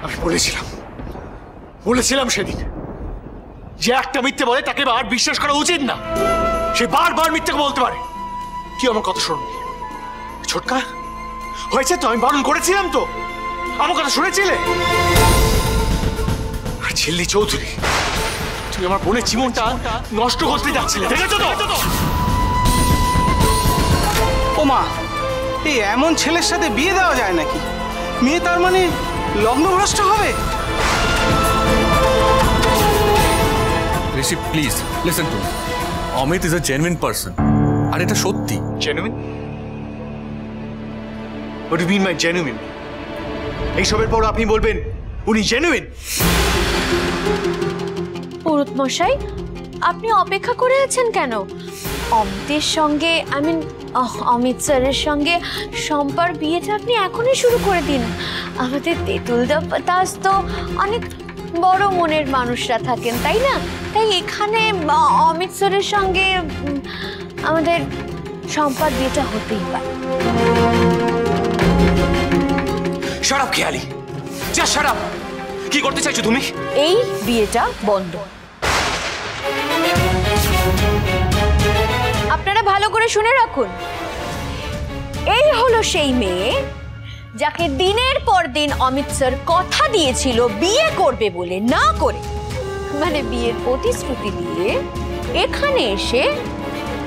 আমি বলেছিলাম সেদিন যে একটা মিথ্যে বলে তাকে আর বিশ্বাস করা উচিত না। সে বারবার মিথ্যে বলতে পারে। কি আমার কথা শুনবি? ছোটকা হয়েছে তো, আমি বারণ করেছিলাম তো, আমার কথা শুনেছিলে? আর ঝিল্লি চৌধুরী, তুমি আমার বোনের জীবনটা নষ্ট করতে যাচ্ছিলে, দেখেছো তো? ও মা, এই এমন ছেলের সাথে বিয়ে দেওয়া যায় নাকি? মেয়ে তার মানে লগ্নভ্রষ্ট হবে? Rishi please listen to me. Amit is a genuine person, আর এটা সত্যি। Genuine? What do mean by genuine? এইসবের পর আপনি বলবেন উনি জেনুইন? পুরোহিত মশাই, আপনি অপেক্ষা করে আছেন কেন? অমিতের সঙ্গে অমিত স্যারের সঙ্গে শম্পার বিয়েটা আপনি এখনই শুরু করে দিন। আমাদের তেঁতুল দাস তো অনেক বড় মনের মানুষরা থাকেন, তাই না? তাই এখানে অমিত স্যারের সঙ্গে আমাদের শম্পার বিয়েটা হতেই পারে। শাট আপ খেয়ালি, যা শাট আপ। কি করতে চাইছো তুমি? এই বিয়েটা বন্ধ। আপনারা ভালো করে শুনে রাখুন, এই হলো সেই মেয়ে যাকে দিনের পর দিন অমিত স্যার কথা দিয়েছিল বিয়ে করবে বলে না করে, মানে বিয়ের প্রতিশ্রুতি দিয়ে এখানে এসে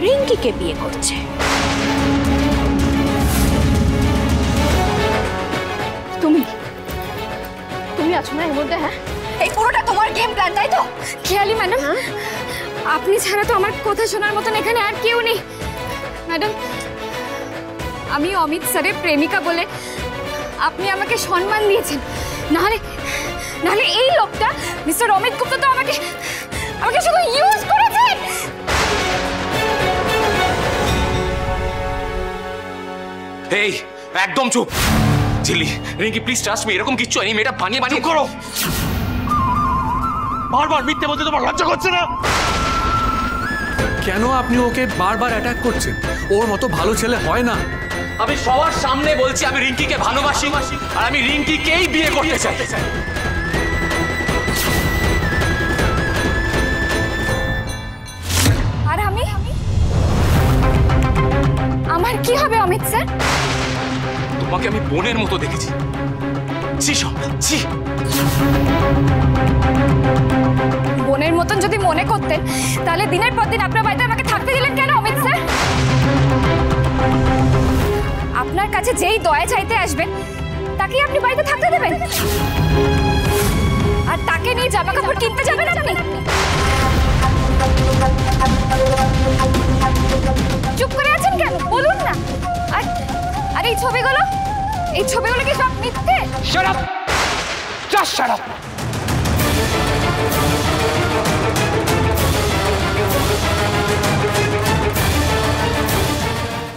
রিঙ্কিকে বিয়ে করছে। তুমি আছো না এর মধ্যে? হ্যাঁ, এই পুরোটা তোমার গেম প্ল্যান, তাই তো? খেয়ালি ম্যাডাম, আপনি ছাড়া তো আমার কথা শোনার মতন এখানে আর কেউ নেই। ম্যাডাম, আমি অমিত স্যারের প্রেমিকা বলে আপনি আমাকে সম্মান দিয়েছেন, নাহলে এই লোকটা মিস্টার অমিত গুপ্তা তো আমাকে শুধু ইউজ করেছে। এই একদম চুপ। ঝিল্লি, রিঙ্কি প্লিজ ট্রাস্ট মি, এরকম কিচ্ছু নেই। মেয়েটা বানিয়ে করো। বারবার মিথ্যে বলতে তোমার লজ্জা করছে না? কেন আপনি ওকে বারবার অ্যাটাক করছেন? ওর মতো ভালো ছেলে হয় না। আমি সবার সামনে বলছি আমি রিঙ্কিকে ভালোবাসি, আর আমি রিঙ্কিকেই বিয়ে করতে চাই। আর আমার কি হবে অমিত স্যার? তোমাকে আমি বোনের মতো দেখেছি। বোনের মতন যদি মনে করতেন তাহলে দিনের পর দিন আপনার বাড়িতে আমাকে থাকতে দিলেন কেন অমিত স্যার? আপনার কাছে যেই দয়া চাইতে আসবেন তাকে আপনি বাড়িতে থাকতে দেবেন, আর তাকে নিয়ে জামা কাপড় কিনতে যাবেন আপনি? চুপ করে আছেন কেন? বলুন না। আর এই ছবিগুলো কি সব মিথ্যে? Shut up, just shut up.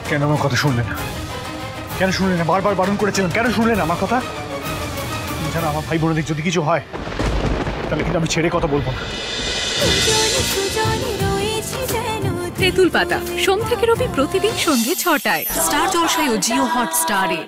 কেন আমার কথা শুনলেন না? কেন শুনলেন না? বারবার বারণ করেছিলাম, কেন শুনলেন আমার কথা? জানো, আমার ভাই বোনদের যদি কিছু হয় তাহলে কিন্তু আমি ছেড়ে কথা বলবো না। তেঁতুল পাতা সোম থেকে রবি প্রতিদিন সন্ধ্যে ৬টায় স্টার জলসায় ও জিও হটস্টারে।